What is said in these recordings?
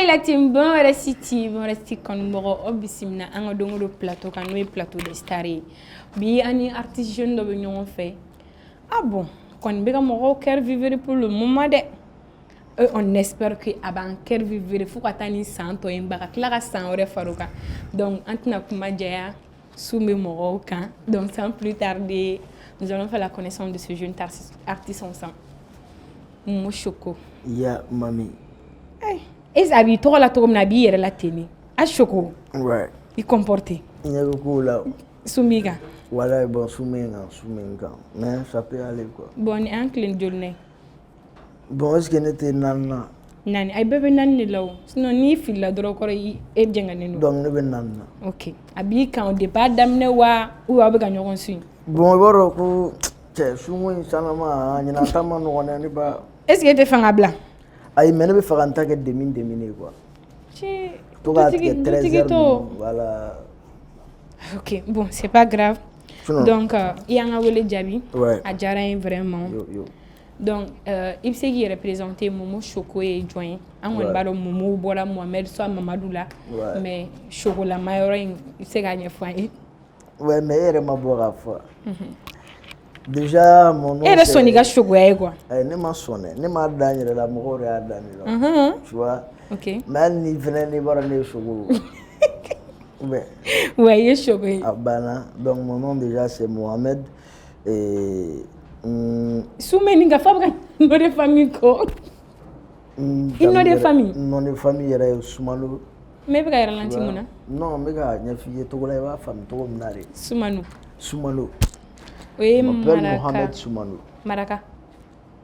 la team bon resti kon mo obisimna an do plateau kan no plateau de staré bi ani artiste jeune do ñoo fait ah bon kon bi ga mo cœur vivre pour le moment de on espère que aban cœur vivre fu ka tani santo en baka clara san ore faruka donc antna kuma jaya soumé mo kan donc sans plus tarder nous allons faire la connaissance de ce jeune artiste ensemble mo Choco ya mami et abi to la to na bi yere la teni a Choco ouais il comporté il ko la Soumiga voilà bon soumenga mais ça peut aller quoi bon en clean journée bon est-ce que n'était nana nani ay bébé nani law sinon ni fil la doro ko e jenga nenu donc ne be nana OK abi kan au départ damne wa ou abi ga ñogon suñ bon boro ko te sumo sanama nyina tama no wona ni ba est-ce que te fanga blanc ay mene be faganta ke demi quoi ci to ga 13h voilà OK bon c'est pas grave donc yanga wole jabi ouais. a jara vraiment yo. Donc, il s'est qui représenté Momo Choco et Join. En on parle Momo Bola Mohamed soit Mamadou là. Mais Choco la meilleure il s'est gagné fois. Ouais, mais elle m'a boire fois. Déjà mon nom. Elle est Sonica Choco quoi. Ne m'a sonné, ne m'a donné la mort à donner. Tu vois. OK. Mais ni venait ni voir les Choco. Ouais, il est Choco. Abana. Donc mon nom déjà c'est Mohamed et Soumé ninga fabra no de famille ko. Il no de famille. Non de famille era Soumano. Mais be ga ralanti muna. Non, mais ga nya fiye to gola ba fam to mnare. Soumano. Oui, Mohamed Soumano. Maraka.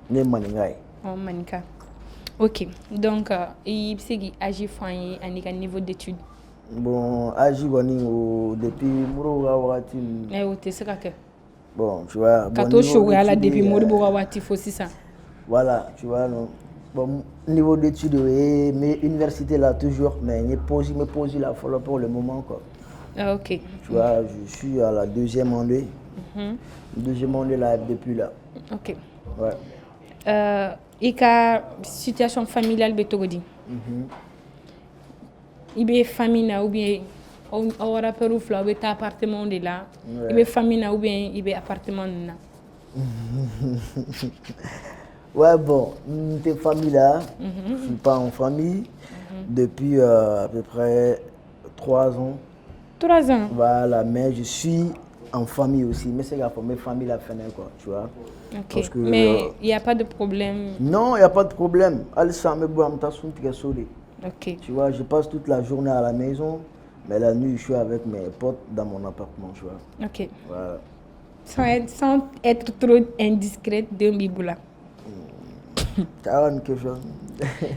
Ne maningai. Oh manika. OK. Donc il s'est agi foyer à niveau d'études. Bon, agi wani depuis muro ga wakati. O te saka ke. Bon, tu vois, quand on joue à la depuis Moribo Wati faut ça. Voilà, tu vois non. Bon, niveau d'études mais université là toujours mais me pose la follow pour le moment quoi. Ah, OK. Tu vois, je suis à la deuxième année. Deuxième année là depuis là. OK. Ouais. Et ka situation familiale betogodi. Ibe famille na ou bien on aura peru fla be ta appartement de là ibe famille na ou bien ibe appartement na ouais bon tes famille là je suis pas en famille depuis à peu près 3 ans voilà mais je suis en famille aussi mais c'est la famille la fin quoi tu vois. OK. Parce que, mais il y a pas de problème. Non, il y a pas de problème alsa me boam ta sun tika soli. OK. Tu vois, je passe toute la journée à la maison. Mais la nuit, je suis avec mes potes dans mon appartement, tu vois. OK. Voilà. Sans être trop indiscrète, Demibola. T'as une question?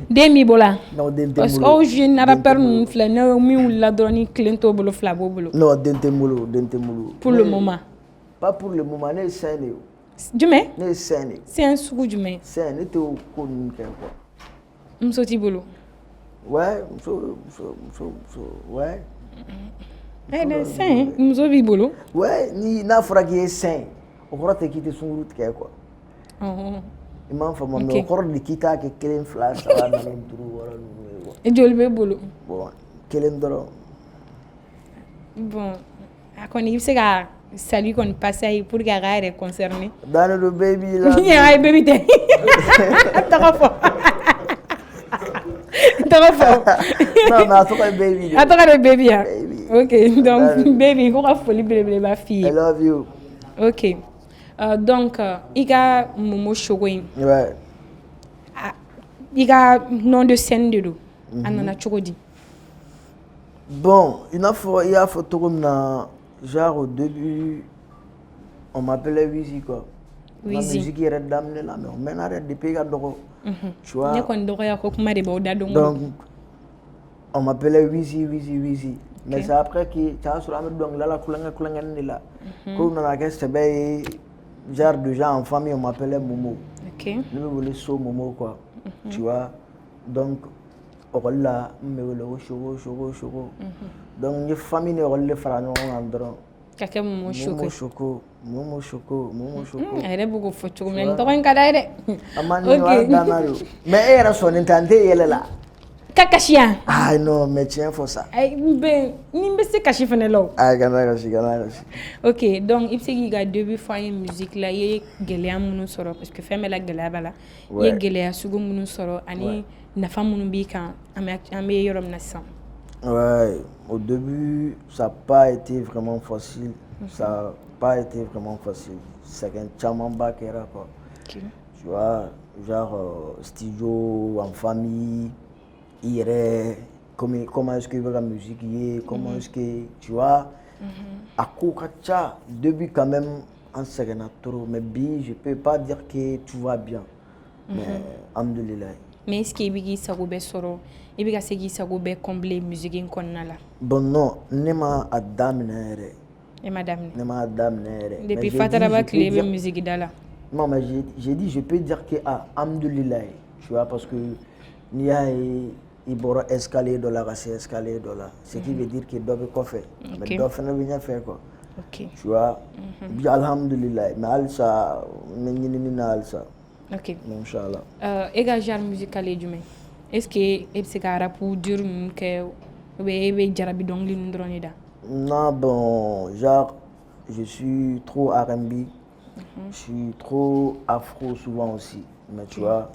Demibola. Non, parce que je n'ai pas de fleur, non, la donne Clinton bolo flabo bolo. Non, dentemolo. Pour le moment. Pas pour le moment, n'est sain. Jumé? N'est sain. C'est un sou jumé. Sain, n'est au connu quoi. M'soti bolo. Ouais, ouais. Eh, sain, m'sovi bolo. Ouais, ni na fora qui est sain. On croit que quitter son route quoi. Il m'a fait mon corps de quitter que quelqu'un flash ça va dans le trou voilà. Et jolbe bolo. Bon, quelqu'un d'autre. Bon, quand il se gars salut qu'on passe aí pour gars est concerné. Dans le baby là. Yeah, baby te. Non, mais attends baby. Attends le baby. OK, donc baby, qu'on a folie bébé ma fille. I love you. OK. Donc iga Momo Choco. Ouais. Iga nom de scène de l'eau. Anana Chokodi. Bon, il y a photo comme na genre au début on m'appelait Wizi quoi. La musique est d'amener là mais on mène arrête depuis gadoko. Tu vois. Donc on m'appelait Wizi. Mais c'est après que tu as sur la donc là kulanga là. Comme on a que c'est genre de gens en famille on m'appelait Momo. OK. Nous voulons so Momo quoi. Tu vois. Donc là me le choco. Donc les familles ne relèvent pas non andron. Kake Momo Choco. Elle est beaucoup photo mais on t'en kada de. Amani wa danayo. Mais era son intente yele là. Kakashia. Ah non, mais tiens, faut ça. Nimbe kashi fenelo. Ah, gana kashi. Ok, donc il s'agit de début fois une musique là, il y a gelea munu soro parce que femme la gelea bala. Il y a gelea sugo munu soro ani nafa munu bi kan ame yorom nasan. Ouais, au début, ça n'a pas été vraiment facile. Ça n'a pas été vraiment facile. C'est qu'un chamamba qui era quoi. Tu vois, genre studio, en famille, comment est-ce que la musique y est, comment est-ce que, tu vois, à Kokacha, début quand même, en seconde trop, mais bien, je ne peux pas dire que tout va bien. Mais, alhamdoulilah. Mais est-ce qu'il y a des soro? Il y a des combler musique in konnala. Bon non, nema adamnere. Et madame. Nema adamnere. Depuis fatara clé musique dala. Non mais j'ai dit je peux dire que alhamdoulilah, tu vois parce que n'y a ibora escalier de la race escalier de là, ce qui veut dire que doit quoi faire. Mais doit faire rien faire quoi. OK. Tu vois? Bien alhamdoulilah, mais alsa menina alsa. OK. Inch'Allah. Ega genre musical du mais. Est-ce que c'est un rap ou dur que ou jarabi dongli ndronida? Non bon, genre je suis trop R&B. Je suis trop afro souvent aussi. Mais tu vois,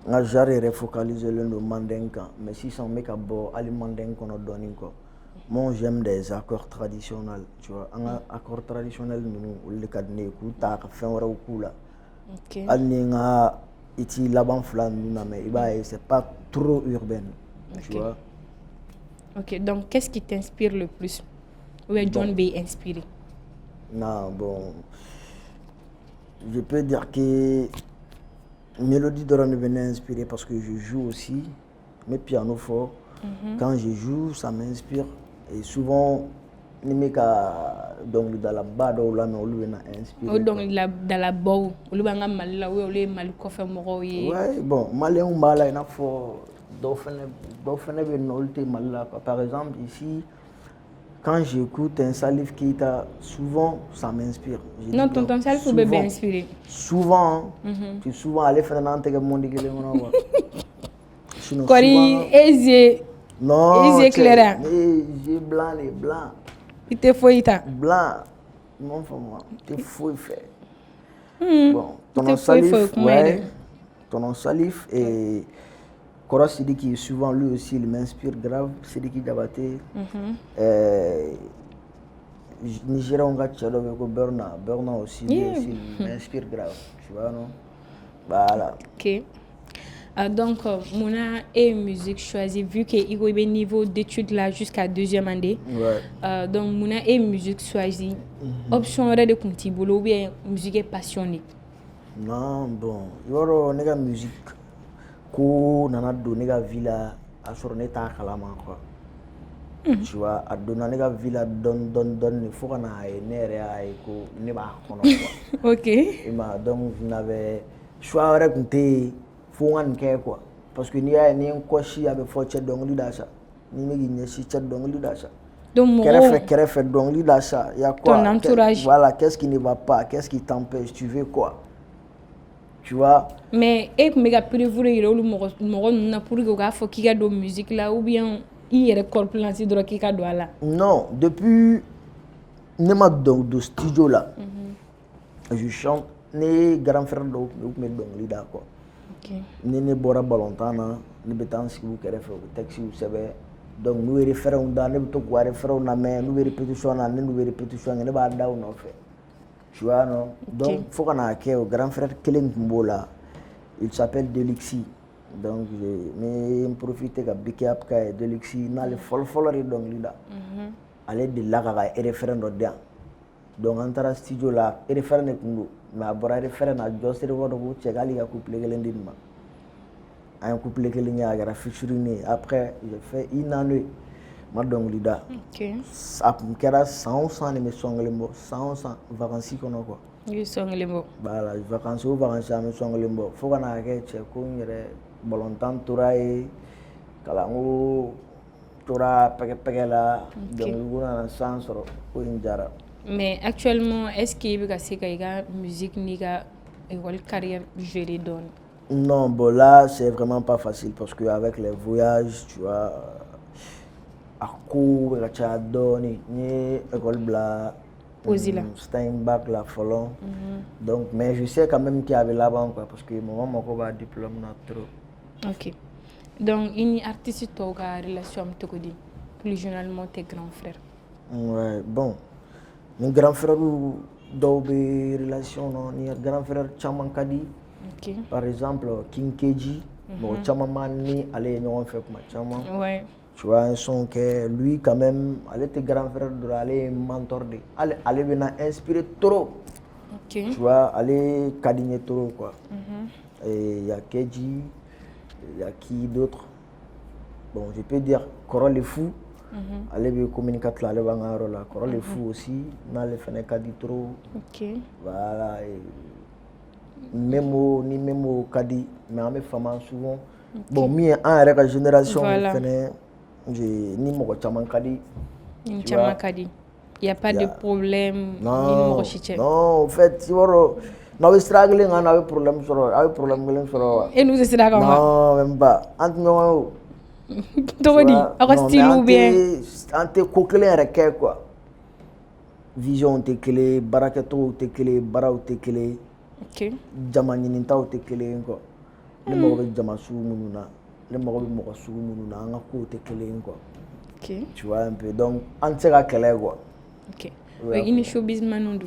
j'ai refocalisé le mandinka. Mais si ça me fait bon, ali mandinka on a donné quoi. Moi j'aime des accords traditionnels. Tu vois, un accord traditionnel nous le cadre écoute, fait un coup là. OK. Alninga iti laban flan mais c'est pas trop urbain. Tu vois. OK, donc qu'est-ce qui t'inspire le plus? Où est John B inspiré? Non, bon. Je peux dire que Mélodie Doran venait inspirer parce que je joue aussi mes pianos forts. Quand je joue, ça m'inspire. Et souvent, donc dans la bade ou là, mais on lui a inspiré. Donc dans la boue, on lui a mal là, on lui a mal coffre moroye. Ouais, bon, malin ou mal là, il a faut par exemple, ici, quand j'écoute un Salif Keita, souvent ça m'inspire. Non, ton Salif faut bien inspiré. Souvent, tu souvent aller faire un antenne monde qui est Kori, Eze. Non, Eze clair. J'ai blanc, les blancs. Il te faut ita. Blanc, non pour moi, il faut y faire. Bon, ton nom Salif, ouais, ton nom Salif et Kora Sidiki, souvent lui aussi, il m'inspire grave. Sidiki Diabaté. Nigeria, on a Berna aussi, lui aussi, il m'inspire grave. Tu vois, non? Voilà. Ok. Donc, Mouna et musique choisie, vu qu'il y a un niveau d'études là jusqu'à deuxième année. Ouais. Donc, Mouna et musique choisie, option de Kuntibolo ou bien musique passionnée? Non, bon, il y a une musique. Ko nana donné la villa à sur neta kalama quoi. Tu vois, à donner la villa donne il faut qu'on aille nere aille ko ne ba kono quoi. OK. Et donc vous n'avez choix raconter faut en care quoi parce que ni a ni ko shi avec fo chat donc li ça ni me gi shi chat donc li ça. Donc qu'est-ce fait donc li ça il y a quoi? Ton entourage. Voilà, qu'est-ce qui ne va pas? Qu'est-ce qui t'empêche? Tu veux quoi? Tu vois? Mais et que méga prévu le moro na pour que ga fo ki ga do musique là ou bien il y a corps plan si droit ki ka do là. Non, depuis nema do studio là. Je chante né grand frère do me donc li d'accord. OK. Ne bora balontana ne betan si vous kere fo taxi ou sebe donc nous référons dans ne to quoi référons na mais nous répétition na nous répétition ne ba da on fait. Tu vois, non? Donc, il faut qu'on ait un grand frère Kelen Kumbola. Il s'appelle Delixi. Donc, je profite de Biki Apka et Delixi. N'a le folklore donc là. Aller de là, il y a un référendum dedans. Donc, entre le studio là, il y a un référendum. Mais après, il y a un référendum. Je suis allé checker les couples qui sont un couple qui est featuring. Après, j'ai fait une année. Madong Lida. OK. Kera 100 ne me songlembo 100 vacances kono quoi. Oui, songlembo. Voilà, vacances me songlembo. Faut qu'on ait che ko ngere bolontan touraye kalango toura peke la donc nguna sansoro ko injara. Mais actuellement, est-ce qu'il y a une musique ni école carrière gérée donne? Non, bon là, c'est vraiment pas facile parce qu'avec les voyages, tu vois, à court, à Tchadoni, école bla, Steinbach, la Folon. Donc, mais je sais quand même qu'il y avait là-bas, quoi, parce que mon maman a un diplôme, trop. Ok. Donc, il y a un artiste qui a une relation avec plus généralement tes grands frères. Ouais, bon. Mes grands frères ont une relation, mes grands frères Chamankadi. Okay. Par exemple, King Keji, bon, Chamamani, allez, nous on fait comme Chama. Ouais. Tu vois, un son que lui, quand même, elle était grand frère de aller mentor de. Elle venait inspirer trop. Okay. Tu vois, aller cadigner trop, quoi. Et il y a Keji, il y a qui d'autre? Bon, je peux dire Corol est fou. Elle est communicateur, elle est en rôle. Corol est fou aussi. N'a le fait Kadi trop. Ok. Voilà. Même au Kadi, mais on me fait souvent. Bon, moi, en la génération, ni mon Kadi. Il n'y a pas de problème. Non, non, en fait, tu vois, nous avons struggling, on a problème sur. Et nous essayons de non, même pas. Entre nous, ante kokele yɛrɛ quoi. Vision tɛ kelen, baarakɛcogo tɛ kelen, baaraw tɛ kelen. Ok. Jama ɲinitaw tɛ kelen quoi. Ne mago bɛ jama sugu minnu na, ne mago bɛ mɔgɔ sugu minnu na, an ka kow tɛ kelen quoi. Ok. Tu vois un peu, donc an tɛ se ka kɛlɛ quoi. Ok. Il ni showbiz manu do.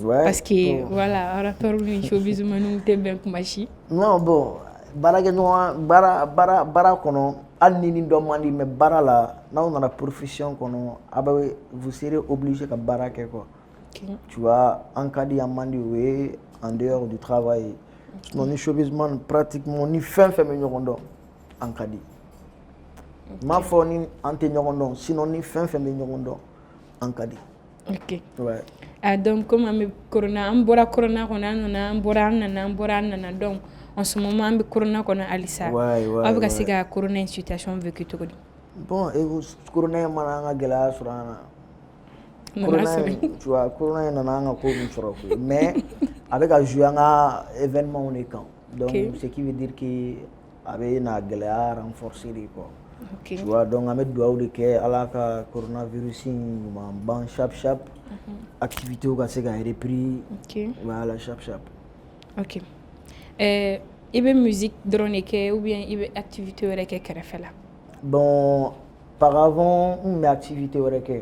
Ouais. Parce que voilà, rappeur ni showbiz manu tɛ bɛn kuma si. Non bon, baarakɛɲɔgɔn baara kɔnɔ. Hali ni dɔ man di mais baara la n'aw nana profession kɔnɔ a bɛ vous serez obligé ka baara kɛ quoi. Okay. Tu vois an ka di an man di o ye en dehors du travail. Sinon ni showbiz man pratiquement ni fɛn fɛn bɛ ɲɔgɔn dɔn an ka di. M'a fɔ ni an tɛ ɲɔgɔn dɔn sinon ni fɛn fɛn bɛ ɲɔgɔn dɔn an ka di. Ok. Ouais. Ah donc comme an bɛ corona an bɔra corona kɔnɔ an nana donc en ce moment on be corona kɔnɔ halisa. Ouais. A bɛ ka se ka corona in situation vécu cogo di? Bon, corona mana an ka gɛlɛya sɔrɔ an na. Corona, tu vois, corona nana an ka ko min sɔrɔ koyi mais a bɛ ka jouer an ka événement de kan. Donc ce qui veut dire que a bɛ na gɛlɛya renforcer de quoi. Okay. Tu vois, donc an bɛ dugawu de kɛ Ala ka coronavirus in ma ban chap. Activité ka se ka repris. Okay. Voilà, chap. Ok. I bɛ musique dɔrɔn de kɛ ou bien i bɛ activité wɛrɛ kɛ kɛrɛfɛ la? Bon, par avant, n bɛ activité wɛrɛ kɛ.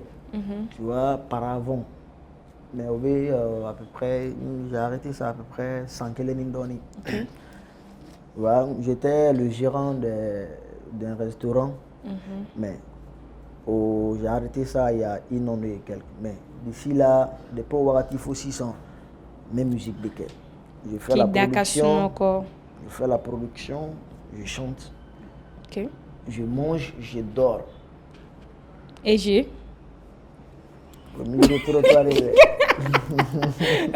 Tu vois, par avant. Mais au bɛ à peu près, j'ai arrêté ça à peu près 101 ni dɔɔnin. Tu vois, j'étais le gérant d'un restaurant. Mais j'ai arrêté ça il y a un an et quelques. Mais d'ici là, depuis wagati fo 600, mes musiques de kɛ. Je fais la production, je chante, je mange, je dors. Et j'ai au milieu de trottoir.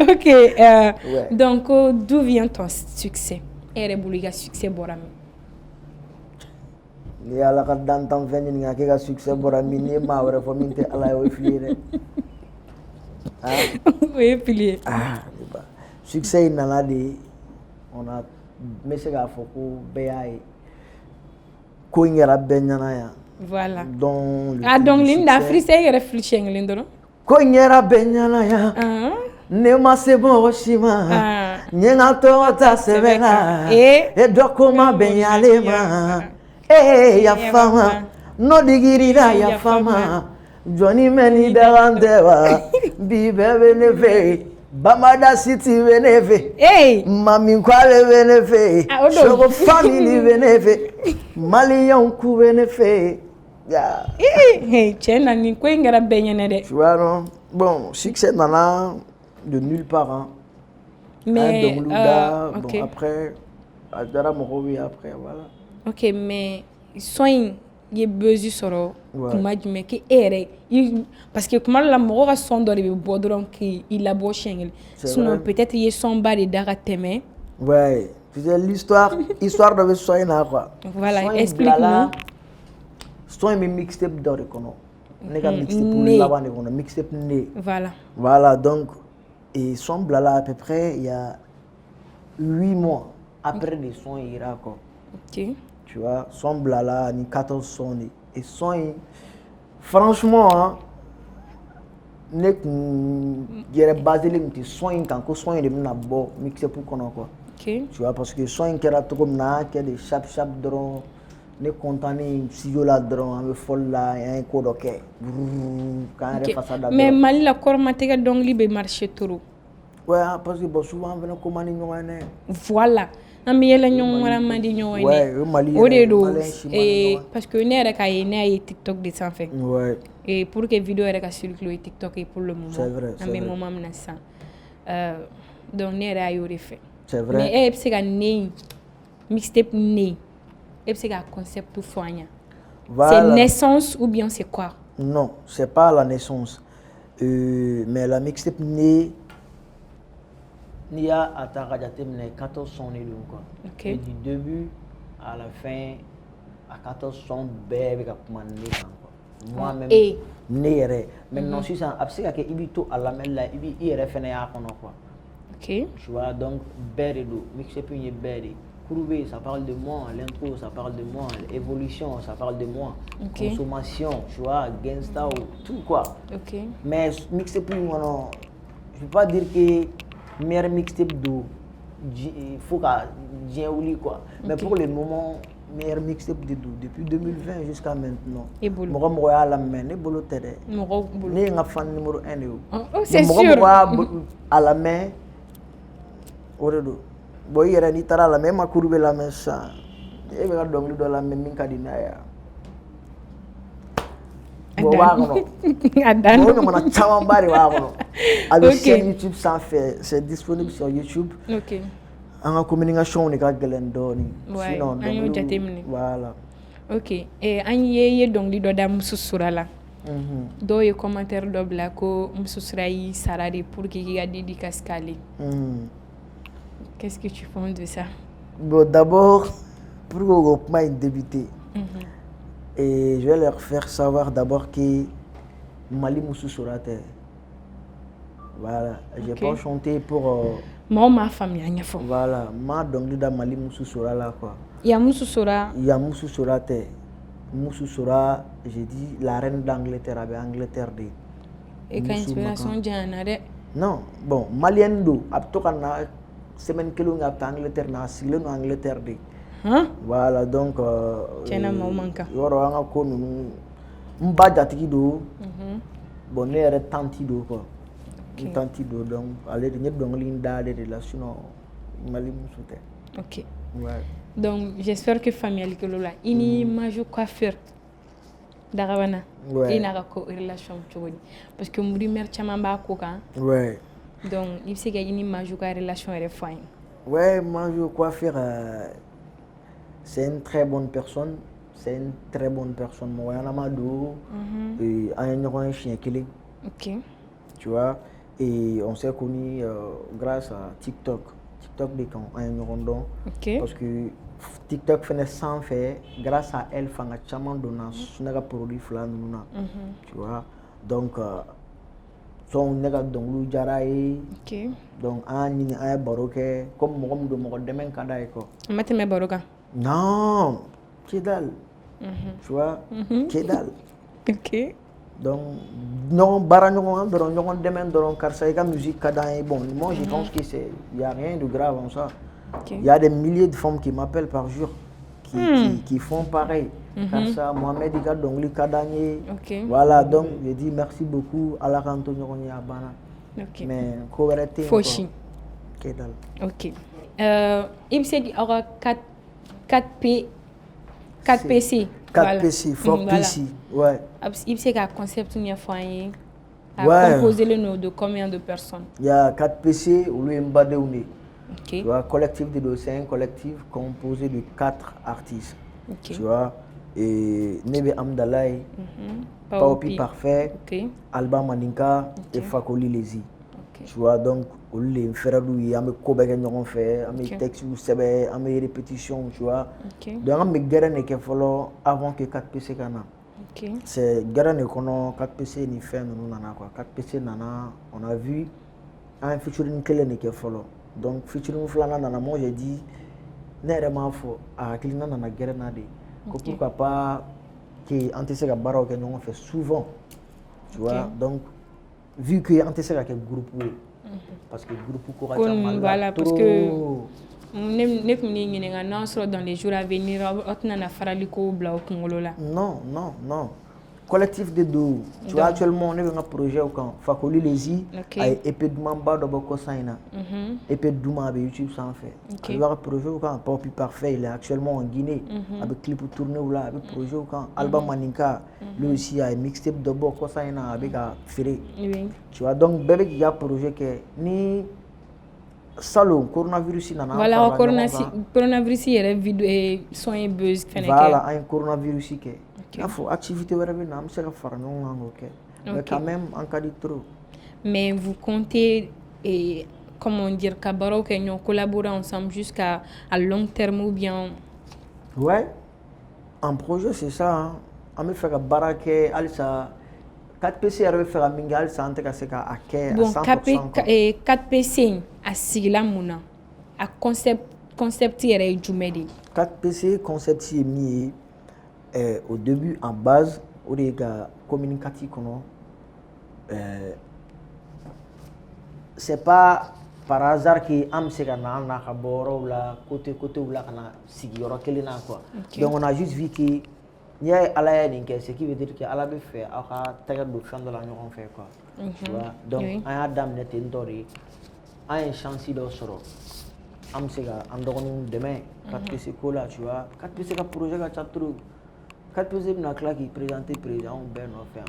Ok, ouais. Donc d'où vient ton succès? Et le succès borami. Ni ala ka dantan fɛn ɲini ka kɛ ka succès bɔra min ni maa wɛrɛ fɔ min tɛ ala ye o ye fili ye dɛ. O ye fili ye. Succès in nana de on a n bɛ se k'a fɔ ko bɛɛ y'a ye ko in kɛra bɛɛ ɲɛna yan. Voilà. Donc dɔnkili da frise e yɛrɛ fili siɲɛ kelen dɔrɔn. Ko in kɛra bɛɛ ɲɛna yan. Ne ma se mɔgɔ si ma. N ye n ka tɔgɔ ta sɛbɛn na. E dɔ ko ma bɛn y'ale ma. Yafama no digirira yafama Johnny meni dawante wa bi bebe ne fe Bamada City bɛ ne fɛ Mami Kwale bɛ ne fɛ Sogo family bɛ ne fɛ Maliyɛnw ku bɛ ne fɛ tiɲɛ na nin ko in kɛra bɛɛ ɲɛna dɛ. Tu vois non? Bon, succès nana de nulle part hein. Mais bon après a dara mɔgɔw ye après voilà. Ok, mais son in ye besoin sɔrɔ kuma jumɛn k'e yɛrɛ parce que kuma dɔ la mɔgɔ ka son dɔ de bɛ bɔ dɔrɔn k'i labɔ siɲɛ kelen sinon peut-être i ye son ba de da ka tɛmɛ. Ouais, tu sais l'histoire dɔ bɛ son in na quoi. Voilà, explique-nous. Son in bɛ mixtape dɔ de kɔnɔ ne ka mixtape laban de kɔnɔ mixtape ne. Voilà donc et son bilala à peu près il y a 8 mois. après des sons ira quoi. Ok. Tu vois, son blala, ni 14 sons. Et son, franchement, hein, ne dirais basé les soins quand que soins de mon abo mixé pour qu'on quoi. Ok. Tu vois, parce que soins qui era tout comme na, qui a des chap drone, ne contenait si yo la drone, un folle là, et un code ok. Quand elle est face à la mais mal la corps matériel donc libre marché trop. Ouais, parce que bon, souvent on vient commander nous hein. Voilà. Ami yela ñong wala mandi ñoy né o de do parce que né rek ay né TikTok de sans fait ouais et pour que vidéo rek a circuler TikTok et pour le moment c'est vrai ami moment na ça donc né ra yo fait c'est vrai mais c'est ga né mixtape né c'est ga concept tout foigna c'est naissance ou bien c'est quoi? Non, c'est pas la naissance mais la mixtape né Nia a tarajate 14 sons quoi. Okay. Et du début à la fin à 14 sons bébé quoi. Moi même néré. Maintenant si ça absika que ibito à la mela ibi irefene ya kono quoi. OK. Tu vois donc bébé do mixé puis bébé. Courbé, ça parle de moi, l'intro ça parle de moi, l'évolution ça parle de moi. Okay. Consommation, tu vois, gangsta tout quoi. OK. Mais mixé puis non, je veux pas dire que meilleur mixtape do il faut qu'à bien ouli quoi mais pour le moment meilleur mixtape de do depuis 2020 jusqu'à maintenant moi moi à la main ne bolo tede ne nga fan numéro 1 yo c'est sûr moi à la main oredo boy yera ni tara la main ma courbe la main ça e be ga dong do la main min kadina ya avec chaîne YouTube sans faire, c'est disponible sur YouTube. Ok. En communication on est qu'à Glendoni. Sinon voilà. Ok. Et en y donc li do da mususura la. Do ye commentaire do bla ko mususura yi sarade pour qu'il y a dédicace calé. Qu'est-ce que tu penses de ça? Bon d'abord pour que moi débuter. Et je vais leur faire savoir d'abord que Mali Moussou Sorate. Voilà, j'ai pas chanté pour. Moi, ma famille, il y a fort. Voilà, ma donc de Mali Moussou Sora là quoi. Il y a Moussou Sora. Il y a Moussou Sorate. Moussou Sora, j'ai dit la reine d'Angleterre avec Angleterre de. Et quand inspiration Diana de. Non, bon, Malien do, abtokana semaine que l'on a Angleterre na sigle no Angleterre de. Voilà donc tiena mo manka yoro anga ko nu mbaja tiki do bonere tanti do quoi tanti do donc aller de nyeb donc linda de relation mali musute. OK. Ouais. Donc j'espère que famille que lola ini maju coiffeur darawana ina ka ko relation chogodi parce que muri mer chama ba ko kan. Ouais. Donc il sait que ini maju ka relation est fine. Ouais, maju coiffeur c'est une très bonne personne. C'est une très bonne personne. Moi, on a Madou, et un chien qui OK. Tu vois, et on s'est connus grâce à TikTok. TikTok des camps, un rondon. OK. Parce que TikTok fait sans faire, grâce à elle, fait un chaman donnant, son produit flan, tu vois. Donc, son nègre donc lui jaraï. OK. Donc, un baroque, comme moi, de mon demain kadaïko. Mateme baroka. Non, Kédal. Tu vois, Kédal. OK. Donc, non, Baranyon, Doron, Demain, Doron, Karsaïka, musique, Kadaï. Bon, moi je pense que c'est. Il n'y a rien de grave en ça. Il y a des milliers de femmes qui m'appellent par jour, qui font pareil. Karsa, Mohamed, Dongli, Kadani. Voilà, donc je dis merci beaucoup à la Antonio Abana. OK. Mais, Koverete. Foshi. Kédal. OK. Il me sait qu'il y aura 4PC. 4PC, 4PC, ouais. Il sait qu'un concept ou foyer a composé le nom de combien de personnes? Il y a 4PC ou le Mbadeouni. OK. Tu vois, collectif de dossiers, collectif composé de 4 artistes. OK. Tu vois, et Nebe Amdalaï, Paopi Parfait, Alba Maninka et Fakoli Lezi. Tu vois, donc, les frères lui, à me cober on fait, à mes textes ou à mes répétitions, tu vois. Donc, à me guérir que follow avant que 4PC kana. C'est guérir qu'on 4PC ni fait nous nana quoi. 4PC nana, on a vu un featuring que les que follow. Donc featuring flana nana, moi j'ai dit ne yɛrɛ m'a fɔ a hakilina nana gɛrɛ na de ko pourquoi pas que an tɛ se ka baaraw kɛ ɲɔgɔn fɛ souvent tu vois donc vu que an tɛ se ka kɛ groupe ye parce que groupe ko ka ca Mali la parce que ne kun ye ɲininka n'a sɔrɔ dans les jours à venir aw tɛna farali ko bila o kunkolo la. non collectif de do tu vois actuellement ne bɛ n ka projet kan Fakoli Lezi a ye EP dumanba dɔ bɔ kɔsan in na EP duman a bɛ YouTube sanfɛ a bɛ ka projet kan Papi Parfait il est actuellement en Guinée a bɛ clip tourner la a bɛ projet kan Alba Maninka lui aussi a ye mixtape dɔ bɔ kɔsan in na a bɛ ka feere tu vois donc bɛɛ bɛ k'i ka projet kɛ ni salon coronavirus nana voilà coronavirus yɛrɛ vidéo son ye buzz fɛnɛ kɛ voilà an ye coronavirus kɛ il faut activité wɛrɛ bɛ na an bɛ se ka fara ɲɔgɔn kan k'o kɛ mais quand même an ka di trop. Mais vous comptez comment dire ka baaraw kɛ ɲɔgɔn collaborer ensemble jusqu'à long terme ou bien. Ouais, en projet c'est ça hein. An bɛ fɛ ka baara kɛ halisa 4PC yɛrɛ bɛ fɛ ka min kɛ halisa an tɛ ka se k'a kɛ à 100%. 4PC a sigila mun na a concept yɛrɛ ye jumɛn de ye. 4PC concept ye min ye au début en base o de ye ka communiquer kɔnɔ c'est pas par hasard que an bɛ se ka na an n'a ka bɔ yɔrɔw la côté la ka na sigi yɔrɔ kelen na quoi donc on a juste vu que n'i y'a ye Ala ye nin kɛ ce qui veut dire que Ala bɛ fɛ aw ka tɛgɛ don fɛn dɔ la ɲɔgɔn fɛ quoi tu vois donc an y'a daminɛ ten tɔ de an ye chance dɔ sɔrɔ an bɛ se ka an dɔgɔninw dɛmɛ 4PC ko la tu vois 4PC ka projet ka ca trop 4PC bɛna tila k'i présenter président bɛɛ nɔfɛ yan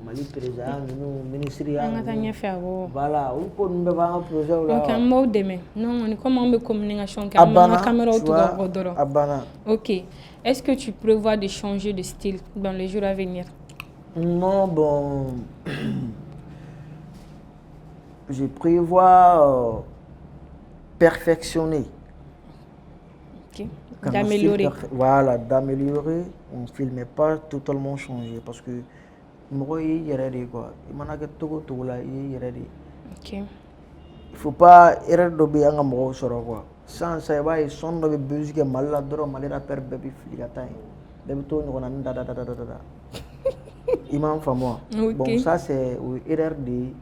Mali président ninnu ministre ya an ka taa ɲɛfɛ awɔ voilà olu ko ninnu bɛɛ b'an ka projet la ok an b'aw dɛmɛ non comme an bɛ communication kɛ an b'an ka caméraw tugu aw kɔ dɔrɔn a banna ok est-ce que tu prévois de changer de style dans les jours à venir? Non bon je prévois perfectionner. Ok. D'améliorer. Voilà, d'améliorer. On ne filme pas totalement changer parce que mɔgɔ ye yɛrɛ de quoi. I mana kɛ togo togo la i ye yɛrɛ de. Ok. Il faut pas erreur dɔ bɛ an ka mɔgɔw sɔrɔ quoi. Sisan i b'a ye son dɔ bɛ buzz kɛ Mali la dɔrɔn Mali rappeur bɛɛ bɛ fili ka taa yen. Bɛɛ bɛ to ɲɔgɔn na ni da. I m'a faamu wa? Bon ça c'est erreur de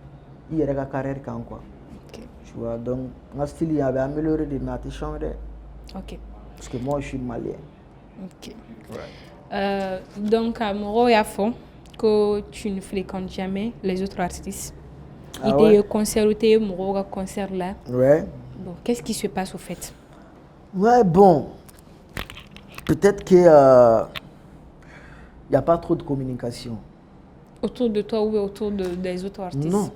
i yɛrɛ ka carrière kan quoi. Ok. Tu vois donc n ka style a bɛ améliorer de mais a tɛ changer dɛ. Ok. Parce que moi je suis malien. Ok. Ouais. Donc à mɔgɔw y'a fɔ que tu ne fréquentes jamais les autres artistes. Ah ouais? Il concert ou t'es mɔgɔw ka concert là. Ouais. Bon, qu'est-ce qui se passe au fait? Ouais, bon. Peut-être que y a pas trop de communication. Autour de toi ou autour des autres artistes? Non.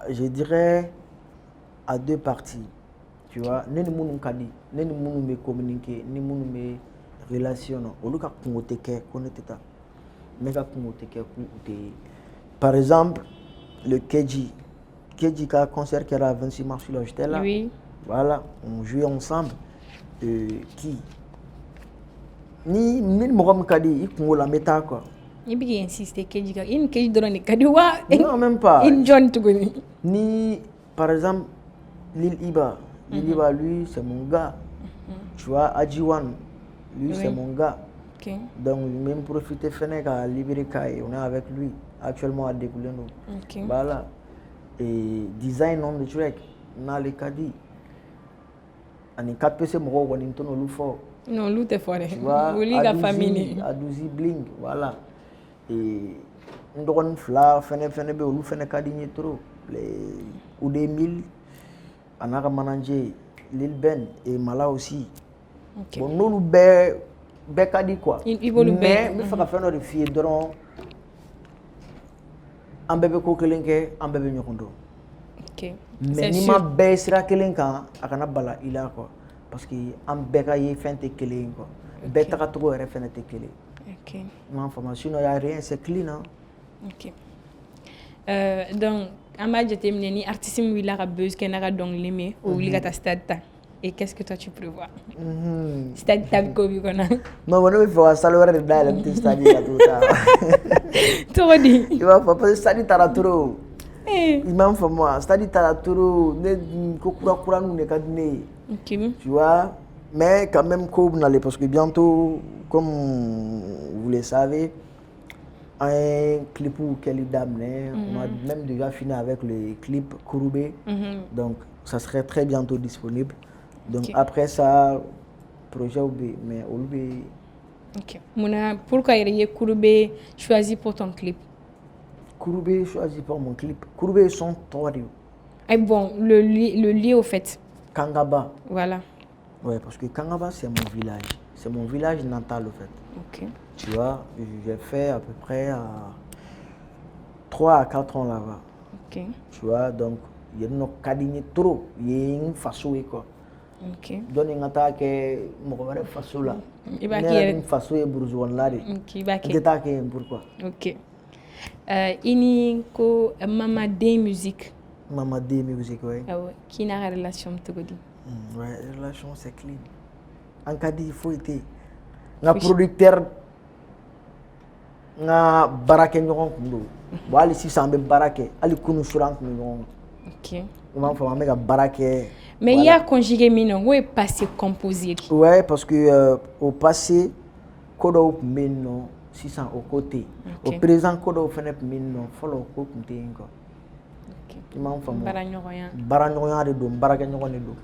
Je dirais à deux parties. Tu vois, ne ni minnu ka di, ne ni minnu bɛ communiquer, ni minnu bɛ relation na, olu ka kungo tɛ kɛ ko ne tɛ taa. Ne ka kungo tɛ kɛ k'u tɛ ye. Par exemple, le Keji ka concert kɛra 26 mars là, j'étais là. Oui. Voilà, on jouait ensemble. Qui ni mɔgɔ min ka di i kungo la n bɛ taa quoi. I bɛ k'i insister Keji kan, i ni Keji dɔrɔn de ka di wa? Non, même pas. I ni jɔn tuguni? Ni par exemple Lil Iba, lui c'est mon gars. Tu vois, Ajiwan, lui c'est mon gars. Okay. Donc je vais profiter de la Libéry, on est avec lui actuellement à Dégouleno. Okay. Voilà. Et design on the track, on a les caddies. On est 4PC, on est en train non, l'autre est fort. Tu vois, famille. Adouzi Bling, voilà. Et on a une fleur, on a une caddy trop. Ou des mille, on a manager Lil Ben et Mala aussi. Okay. Bon, nous, bɛɛ ka di quoi. Mais n bɛ fɛ ka fɛn dɔ de f'i ye dɔrɔn an bɛɛ bɛ ko kelen kɛ an bɛɛ bɛ ɲɔgɔn dɔn. Mais n'i ma bɛɛ ye sira kelen kan a kana bala i la quoi parce que an bɛɛ ka ye fɛn tɛ kelen ye quoi. Bɛɛ tagacogo yɛrɛ fɛnɛ tɛ kelen. I m'a faamu sinon y a rien c'est clean hein. Ok. Donc an b'a jateminɛ ni artiste min wulila ka buzz kɛ n'a ka dɔnkili mɛn o wuli ka taa stade ta. Et qu'est-ce que toi tu prévois? Stade ta ko bi kɔnɔ. Non, ne bɛ fɛ ka salle wɛrɛ de dayɛlɛ n tɛ stade la tout ça. Cogo di? I b'a fɔ parce que stade taara trop. Il m'a fait moi, c'est-à-dire t'as trop de kokura nous ne kadine. Ok. Tu vois, mais quand même comme n'allez parce que bientôt, comme vous le savez, un clip pour Kelly Damne, on a même déjà fini avec le clip Kouroubé, donc ça serait très bientôt disponible. Donc après ça, projet Oubé, mais Oubé. Ok. Pourquoi il y a Kouroubé choisi pour ton clip? Kouroubé choisi pour mon clip. Kouroubé sont trois. Et bon, le lieu au fait. Kangaba. Voilà. Ouais, parce que Kangaba c'est mon village. C'est mon village natal au fait. Ok. Tu vois, j'ai fait à peu près 3 à 4 ans là-bas. Ok. Tu vois, donc il y a une cadine trop. Il y a une façon quoi. Ok. Donc il y a une façon là. Il va qui une façon et bourgeois là. Ok, va qui. Pourquoi? Ok. Ini ko Mama Day musique. Mama Day musique, ouais. Ah ouais. Qui n'a pas relation avec toi? Ouais, relation c'est clean. En cas il faut être un producteur. Nga barake ñogon kundo bo ali sisan be barake ali kunu suran kunu ñogon. Ok. On va faire méga barake. Mais il y a conjugué mino où est passé composé. Ouais, parce que au passé kodo meno sisan au côté. Au présent kodo fene meno follow ko kunte ngo. Ok. Imam famo. Barañoya de do barake ñogon de do.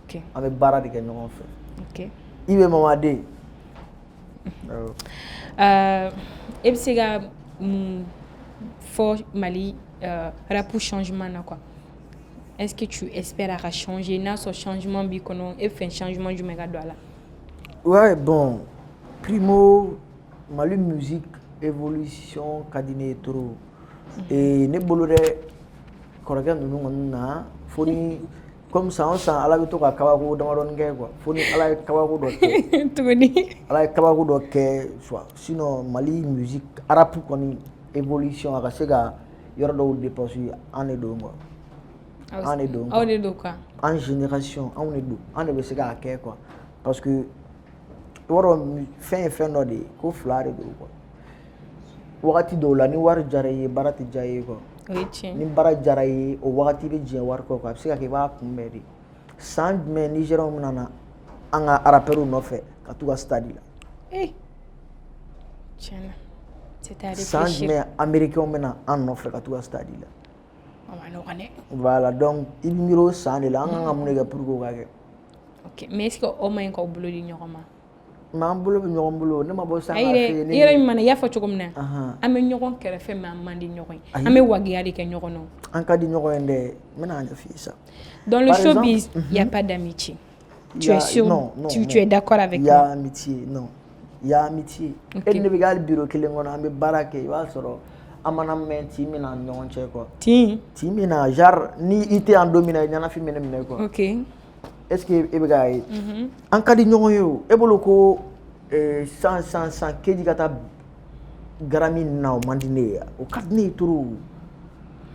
Ok. Ame barade ke ñogon fe. Ok. Ibe Mama Day. Ebsega for Mali rapport changement quoi. Est-ce que tu espères à changer na ce changement bi kono et fait changement du méga là? Ouais, bon. Primo Mali musique évolution kadine trop. Et ne bolore koragan nous na foni comme ça on sent ala to ka kabako damaron nge quoi. Foni ala kabako do ke. Tugoni. Ala kabako do ke soit sinon Mali musique arabe koni évolution aka sega yordo dépasser en do quoi. En do quoi. En génération on est do. On est sega ke quoi. Parce que woro fin no de ko flare do quoi. Wakati do la ni war jaraye barati jaye quoi. Oui, tiens. Ni bara jaraye o wakati be je war ko quoi. Sega ke ba kumbedi. Sans mais Nigeria nana anga araperu no fait ka tu ga stade là. Eh. Tiens. C'est à réfléchir. Sans mais américain mena en no fait ka tu ga stade là. Voilà, donc il miro ça là anga munega pour ko ga. Ok, mais est-ce que au moins ko bulo di ñoroma? Ma bulo bi ñorom bulo ne ma bo sa fe ni yere man ya fa cogomna ame ñogon kere fe ma mandi ñogon ame wagi ali ke ñogono en cas di ñogon ndé mena nga fi ça. Dans le showbiz, il y a pas d'amitié. Tu es sûr? Tu es d'accord avec moi? Il y a amitié, non. Il y a amitié. Et ne bigal bureau ke ngona ambe barake wa soro amana menti mina ñogon che quoi. Ti mina jar ni ité en dominer ñana fi mena quoi. OK. Est-ce que Ebegay en cas de ñoyo ebolo ko 100 keji kata garami na mandine o kadne turu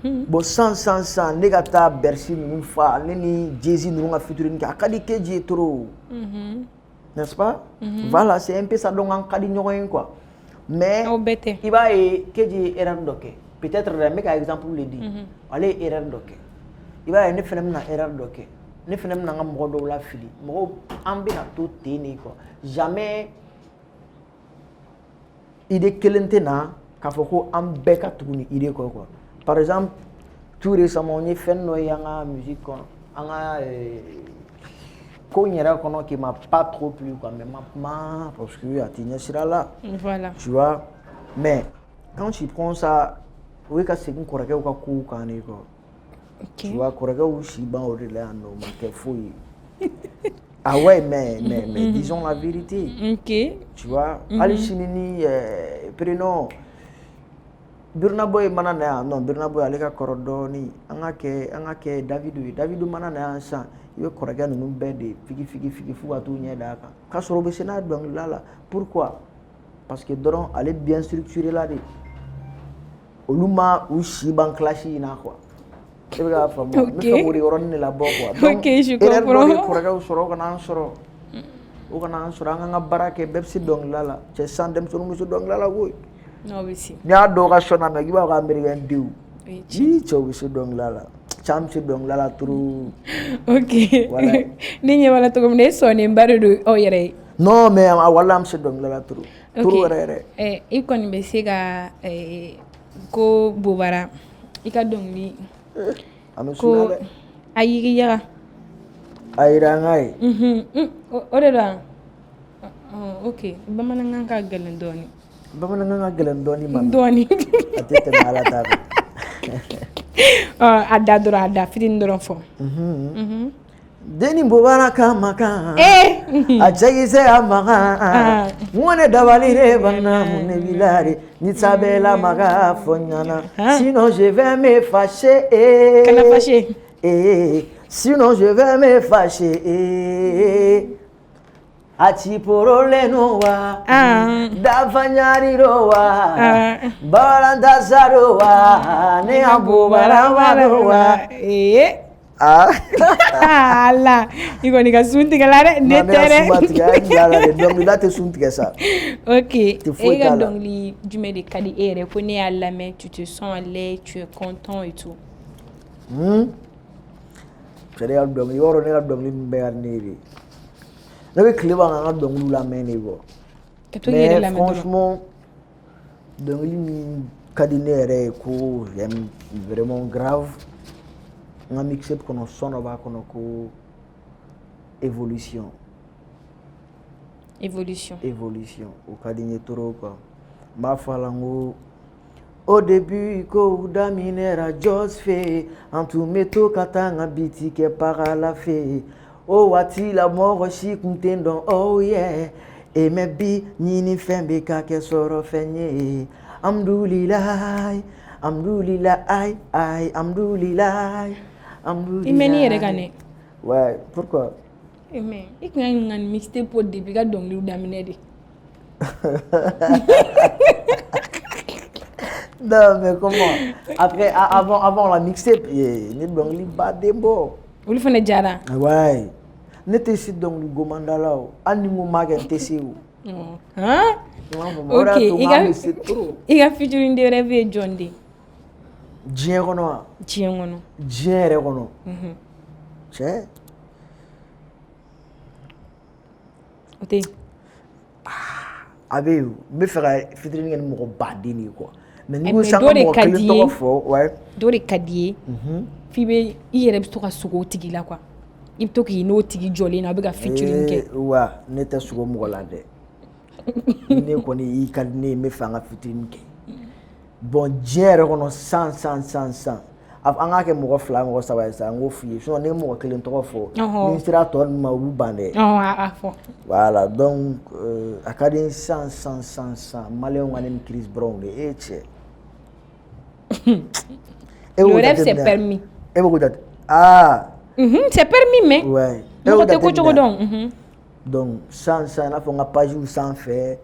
bo 100 negata bersi ni fa ni jezi ni nga futur ni akadi keji turu n'est-ce pas? Voilà, c'est un peu ça donc en cas de ñoyo quoi. Mais il va keji erreur doké peut-être mais par exemple le dit allez erreur doké il va ne fait na erreur doké ne fana na nga mɔgɔ dɔw la fili mɔgɔ an bɛna to ten de quoi jamais idée kelen tɛ na k'a fɔ ko an bɛɛ ka tugu ni idée kɔ quoi. Par exemple tout récemment on ye fɛn dɔ ye an ka musique kɔnɔ an ka ko n yɛrɛ kɔnɔ qui m'a pas trop plu quoi mais ma kuma parce que a tɛ ɲɛ sira la. Voilà. Tu vois, mais quand tu prends ça o ye ka segin kɔrɔkɛw ka kow kan de quoi. Okay. Tu vois, Koregaou Shiban au relais en homme, qu'est fouille. Ah ouais, mais disons la vérité. Ok. Tu vois, Ali Chinini, prénom. Birnaboy Manana, non, Birnaboy Aleka Korodoni, Angake Davidou Manana, ça, il veut Koregan nous bête, figi fou à tout Niedaka. Kassoro Bessena, donc là, pourquoi? Parce que Doron, elle est bien structurée là. Oluma ou Shiban clashi na quoi. Ok, je comprends. Ji cɛw se dɔnkilila la caman se dɔnkilila la trop. Ok ni ɲɛ wala cogo min na e sɔnnenba de don aw yɛrɛ ye. Non mais wala an se dɔnkilila la trop yɛrɛ. I kɔni bɛ se ka ko Bobara i ka dɔnkili ko a yigiyaga a yira an ka ye. O de don ok bamanankan ka gɛlɛn dɔɔni. Bamanankan ka gɛlɛn dɔɔni ma. Dɔɔni. A tɛ tɛmɛ ala ta kan. A da dɔrɔn a da fitinin dɔrɔn fɔ. Deni Bobara ka makan a cɛkisɛ a makan n ne dabali de banna mun ne bilare ni sabɛla maga fɔ ɲana sinon je vais me fâcher kana fâcher sinon je vais me fâcher a ci porolen no wa dafanyari ro wa baranda zaro wa ne a Bobara wa ala i kɔni ka sun tigɛ la dɛ ne tɛ dɛ. Dɔnkilida tɛ sun tigɛ sa. Ok e ka dɔnkili jumɛn de ka di e yɛrɛ ko ne y'a lamɛn tu te sens à l'aise tu es content et tout. Cɛ de ka dɔnkili yɔrɔ ne ka dɔnkili min bɛɛ ka di ne ye de ne bɛ tile ban ka n ka dɔnkiliw lamɛn de bɔ. Ka to i yɛrɛ lamɛn dɔrɔn. Mais franchement dɔnkili min ka di ne yɛrɛ ye ko j'aime vraiment grave. N ka mixtape kɔnɔ son dɔ b'a kɔnɔ ko évolution o ka di n ye trop quoi n b'a fɔ a la n ko au début kow daminɛra Jos fɛ an tun bɛ to ka taa n ka biti kɛ Pakala fɛ o waati la mɔgɔ si tun tɛ n dɔn oh yeah mais bi ɲinifɛn bɛ ka kɛ sɔrɔ fɛn ye alhamdulilayi alhamdulilayi alhamdulilayi. I mɛn ni yɛrɛ kan dɛ. Ouais, pourquoi? Mais i kan ka nin mixtape po depuis ka dɔnkiliw daminɛ de. Non mais comment? Après avant la mixtape ni dɔnkili baden bɔ. Olu fana jara. Ouais. Ne tɛ se dɔnkili gomanda la o hali ni n ko n b'a kɛ n tɛ se o. Ok i ka featuring de wɛrɛ bɛ ye jɔn de? Diɲɛ kɔnɔ wa? Diɲɛ kɔnɔ. Diɲɛ yɛrɛ kɔnɔ. Cɛ. O tɛ yen. A bɛ yen n bɛ fɛ ka featuring kɛ ni mɔgɔ baden de ye quoi. Mais ni ko sisan ka mɔgɔ kelen tɔgɔ fɔ ouais. Dɔ de ka di ye. F'i bɛ i yɛrɛ bɛ to ka sogo o tigi la quoi. I bɛ to k'i n'o tigi jɔlen na a bɛ ka featuring kɛ. Wa ne tɛ sogo mɔgɔ la dɛ. Ne kɔni i ka di ne ye n bɛ fɛ an ka featuring kɛ. Bon diɲɛ yɛrɛ kɔnɔ san an k'a kɛ mɔgɔ 2 mɔgɔ 3 ye sa n k'o f'i ye sinon ne mɔgɔ kelen tɔgɔ fɔ ni sera tɔ ninnu ma u b'u ban dɛ. A fɔ. Voilà donc a ka di n san maliyɛnw ka ne ni Chris Brown de cɛ. Le rêve c'est permis. E b'o jate c'est permis mais. Ouais. Mɔgɔ tɛ ko cogo dɔn. Donc san i n'a fɔ n ka page sanfɛ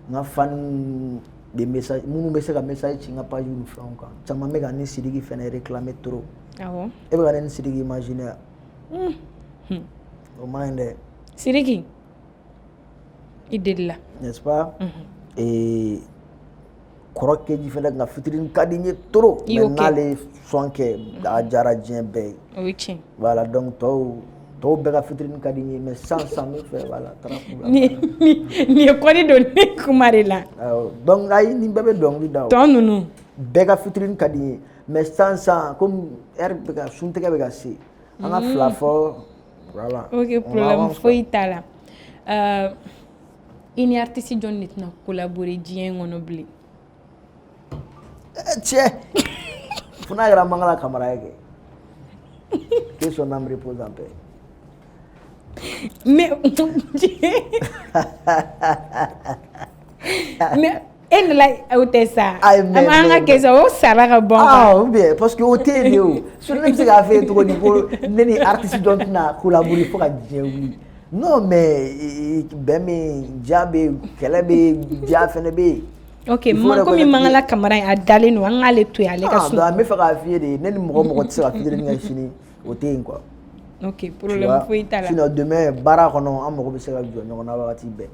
n ka fan des messages minnu bɛ se ka message ci n ka page ni fɛnw kan caman bɛ ka ne Sidiki fɛnɛ réclamer trop. Awɔ. E bɛ ka ne ni Sidiki imaginer o man ɲi dɛ. Sidiki i delila. N'est-ce pas? Kɔrɔ Keji fɛnɛ ka featuring ka di n ye trop. Mais n'ale son kɛ a diyara diɲɛ bɛɛ ye. O ye tiɲɛ. Voilà donc tɔw bɛɛ ka featuring ka di n ye mais san min fɛ voilà. Nin ye kɔni don ne kuma de la. Donc ayi nin bɛɛ bɛ dɔnkili da o. Tɔ ninnu. Bɛɛ ka featuring ka di n ye mais san comme heure bɛ ka suntigɛ bɛ ka se an ka fila fɔ voilà. Ok problème foyi t'a la. I ni artiste jɔn de tɛna collaborer diɲɛ in kɔnɔ bilen? Tiens, faut n'a kɛra Mangala Kamara ye kɛ. Que son âme repose en paix. Mais e nana o tɛ sa. An ka kɛ sa o sara ka bɔ. Ou bien parce que o tɛ yen de o. Sinon ne bɛ se k'a fɔ e cogo di ko ne ni artiste jɔn tɛna collaborer fo ka diɲɛ wuli. Non mais bɛn bɛ yen, diya bɛ yen, kɛlɛ bɛ yen, diya fɛnɛ bɛ yen. Ok, komi Mangala Kamara a dalen don an k'ale to yen ale ka sun. An bɛ fɛ k'a f'i ye de ne ni mɔgɔ tɛ se ka featuring kɛ sini o tɛ yen quoi. Ok, problème foyi t'a la. Sinon demain baara kɔnɔ an mago bɛ se ka jɔ ɲɔgɔn na wagati bɛɛ.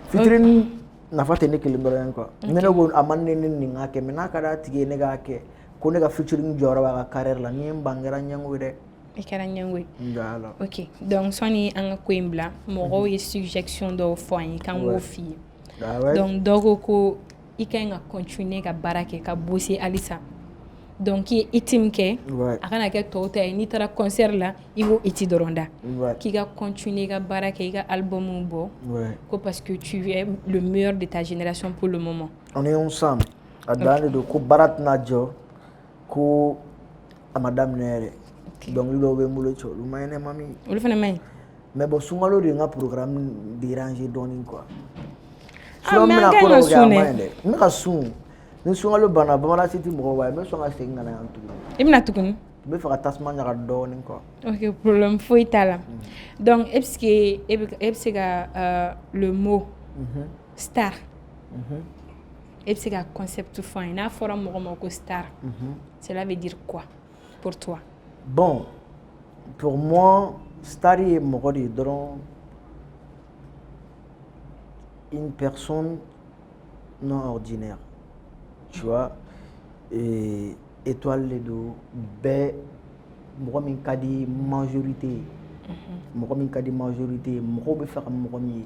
Featuring nafa tɛ ne kelen dɔrɔn ye quoi. Ne ko a man ne nin k'a kɛ mais n'a ka d'a tigi ye ne k'a kɛ ko ne ka featuring jɔyɔrɔ b'a ka carrière la ni n ban kɛra ɲɛngo ye dɛ. I kɛra ɲɛngo ye. Voilà. Ok donc sɔni an ka ko in bila mɔgɔw ye suggestion dɔw fɔ an ye k'an k'o f'i ye. Ah ouais. Donc dɔw ko ko i ka ɲi ka continuer ka baara kɛ ka bosser halisa. Donc i ye iti min kɛ a kana kɛ tɔw ta ye n'i taara concert la i b'o iti dɔrɔn da. K'i ka continuer ka baara kɛ i ka album bɔ. Ko parce que tu es le meilleur de ta génération pour le moment. On est ensemble. A dan de don ko baara tɛna jɔ ko a ma daminɛ yɛrɛ. Dɔnkili dɔw bɛ n bolo cɛ olu maɲi ne ma min. Olu fana maɲi. Mais bon sunkalo de ye n ka programme déranger dɔɔnin quoi. Ah mais an ka ɲi ka sun dɛ. N bɛ ka sun. Ni sunkalo banna bamanan si tɛ mɔgɔw b'a ye n bɛ sɔn ka segin ka na yan tuguni. I bɛna tuguni. N bɛ fɛ ka tasuma ɲaga dɔɔnin quoi. Ok problème foyi t'a la. Donc e bɛ se ka le mot star. E bɛ se ka concept fɔ an ye n'a fɔra mɔgɔ ma ko star. Cela veut dire quoi pour toi? Bon, pour moi, star est mɔgɔ de ye dɔrɔn une personne non ordinaire. Tu vois, et étoile de do bɛɛ mɔgɔ min ka di majorité mɔgɔ min ka di majorité mɔgɔw bɛ fɛ ka mɔgɔ min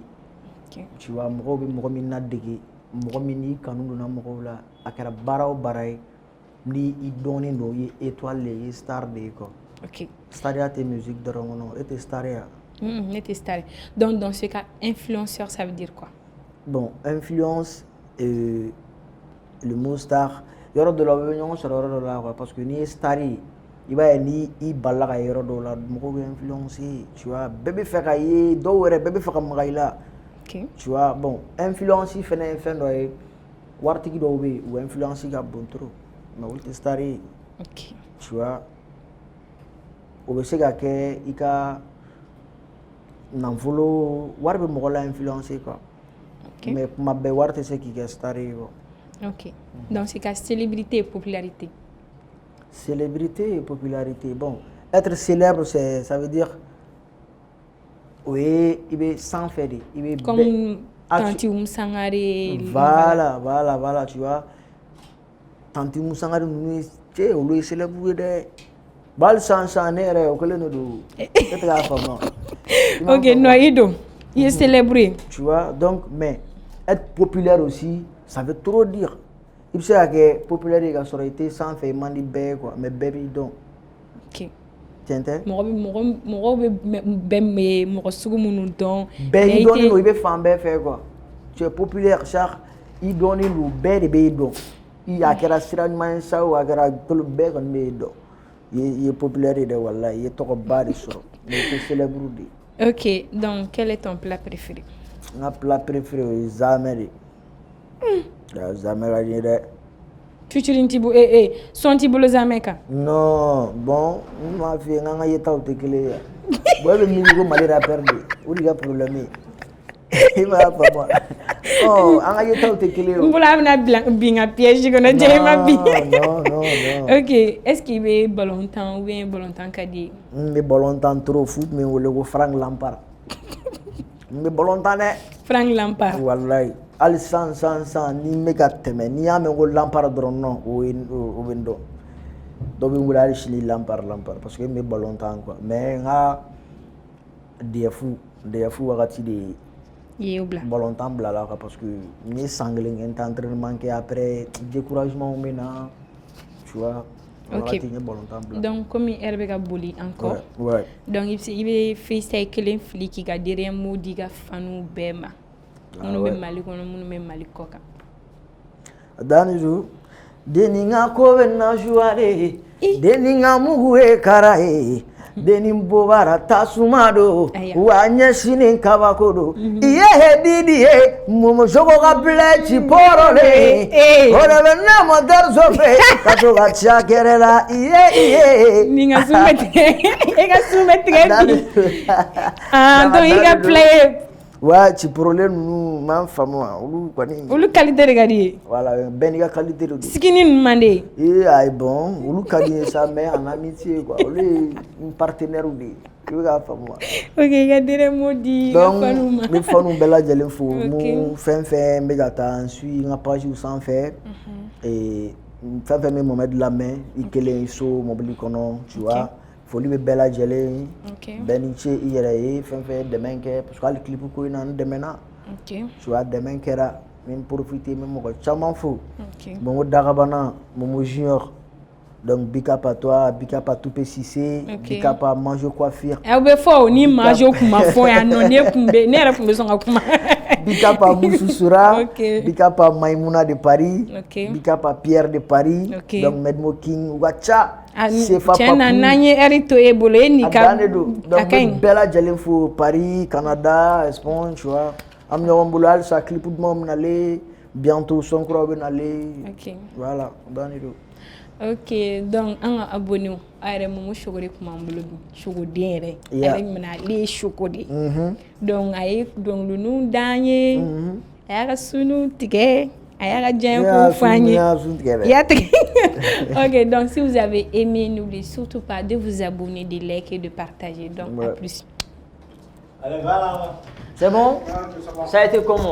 ye. Tu vois, mɔgɔw bɛ mɔgɔ min ladege mɔgɔ min n'i kanu donna mɔgɔw la a kɛra baara o baara ye ni i dɔnnen don i ye étoile de ye star de ye quoi. Ok. Stariya tɛ musique dɔrɔn kɔnɔ e tɛ star ye. Ne tɛ star. Donc dans ce cas influenceur ça veut dire quoi? Bon, influence le mot star yɔrɔ dɔ la o bɛ ɲɔgɔn sɔrɔ yɔrɔ dɔ la quoi parce que n'i ye star ye i b'a ye ni i balila ka ye yɔrɔ dɔw la mɔgɔw bɛ influencer tu vois bɛɛ bɛ fɛ ka ye dɔw yɛrɛ bɛɛ bɛ fɛ ka maga i la. Tu vois bon influence fɛnɛ ye fɛn dɔ ye waritigi dɔw bɛ yen u influence ka bon trop mais olu tɛ star ye. Tu vois o bɛ se ka kɛ i ka nafolo wari bɛ mɔgɔ la influencer quoi. Mais kuma bɛɛ wari tɛ se k'i kɛ star ye quoi. Ok. Donc c'est ka célébrité et popularité. Célébrité et popularité. Bon, être célèbre ça veut dire oui, il est sans faire de. Il est comme Tanti Oumsangare. Voilà, tu vois. Tanti Oumsangare nous c'est on est célèbre de. Bal sans ne au kelen do. C'est la femme. Ok, Noïdo. Il est célébré. Tu vois, donc mais être populaire aussi, ça veut trop dire. Il sait que populaire il a été sans faire mandi bé quoi, mais bébé donc. Ok. Tiens. Mɔgɔ bɛ mɔgɔ sugu minnu dɔn. Bɛɛ dɔnnen don i bɛ fan bɛɛ fɛ quoi. Tu es populaire chaque i dɔnnen don bɛɛ de b'e dɔn. I a kɛra sira ɲuman ye sa o a kɛra tolo bɛɛ kɔni b'e dɔn. I ye populaire de walahi i ye tɔgɔba de sɔrɔ mais i tɛ célèbre de. Ok, donc quel est ton plat préféré? Mon plat préféré est zamé. Zamé ka di dɛ. Featuring Tibo son Tibo le zamé kan? Non, bon, n m'a f'i ye n k'an ka yetaw tɛ kelen ye. Bon e bɛ min ko Mali rappeur de o de ka problème ye. I m'a faamu. Oh, an ka yetaw tɛ kelen ye. N bolo a bɛna bin ka piège kɔnɔ jɛ ma bin. Non. Ok, est-ce qu'il bɛ ballontan ou bien ballontan ka di ye? N bɛ ballontan trop foot min wele ko Frank Lampard. N bɛ ballontan dɛ. Frank Lampard. Wallahi. Hali san ni n bɛ ka tɛmɛ n'i y'a mɛn ko Lampard dɔrɔn non o bɛ n dɔn. Dɔ bɛ n wele hali sini Lampard parce que n bɛ ballontan quoi mais n ka DF wagati de ye ballontan bilala quoi parce que n ye san kelen kɛ n tɛ entraînement kɛ après découragement bɛ na tu vois. Ok. Donc comme heure bɛ ka boli encore. Ouais. Donc i bɛ freestyle kelen fili k'i ka dernier mot di ka fanu bɛɛ ma. Minnu bɛ Mali kɔnɔ minnu bɛ Mali kɔ kan. Danijo deni n ka ko bɛ na jouer deni n ka mugu ye kara ye deni bobara tasuma don wa ɲɛsinin kabako don i ye hedidi ye mumusogo ka bilɛ ci pɔrɔlen o de bɛ ne mɔtɛriso fɛ ka to ka ca kɛrɛ la i ye. Ni ka sun bɛ tigɛ i ka sun bɛ tigɛ bi. Donc i ka play. Wa ci porolen ninnu m'an faamu wa olu kɔni. Olu qualité de ka di ye. Voilà bɛɛ n'i ka qualité de don. Sikini ninnu man di ye. Ayi bon olu ka di n ye sa mais en amitié quoi olu ye n partenaire de ye i bɛ k'a faamu wa. Ok i ka dernier mot di ka fanu ma. Donc n bɛ fanu bɛɛ lajɛlen fo mun fɛn fɛn n bɛ ka taa n suit n ka page sanfɛ fɛn fɛn min mɔmɛ de lamɛn i kelen i so mobili kɔnɔ tu vois foli bɛ bɛɛ lajɛlen bɛɛ ni ce i yɛrɛ ye fɛn fɛn dɛmɛ kɛ parce que hali clip ko in na n dɛmɛna tu vois dɛmɛ kɛra n profiter n bɛ mɔgɔ caman fo Momo Darabana Momo Junior. Donc, big up à toi, big up à Toupé Cissé, big up à Manjo Coiffure. Eh bien, faut ni Manjo kuma fo ya no ne kumbe ne ra kumbe songa kuma. Big up à Moussou Soura, big up à Maïmouna de Paris, big up à Pierre de Paris. Donc, Medmo King, Wacha, c'est pas papu. Tiens, nanye erito ebole ni ka. Donc, Bella Jalenfo Paris, Canada, Espagne, tu vois. Am Yoromboulal, ça clip de moi aller bientôt son croix ben aller. Voilà, Danido. Ok, donc on a abonné à Momo Chogori comme un blog, Chogodere, avec les chocodés. Donc, donc le nom d'année, à la sunu ticket, à la djempo fanny. Ok, donc si vous avez aimé, n'oubliez surtout pas de vous abonner, de liker et de partager. Donc, à plus. Allez, voilà. C'est bon? Ça a été comment?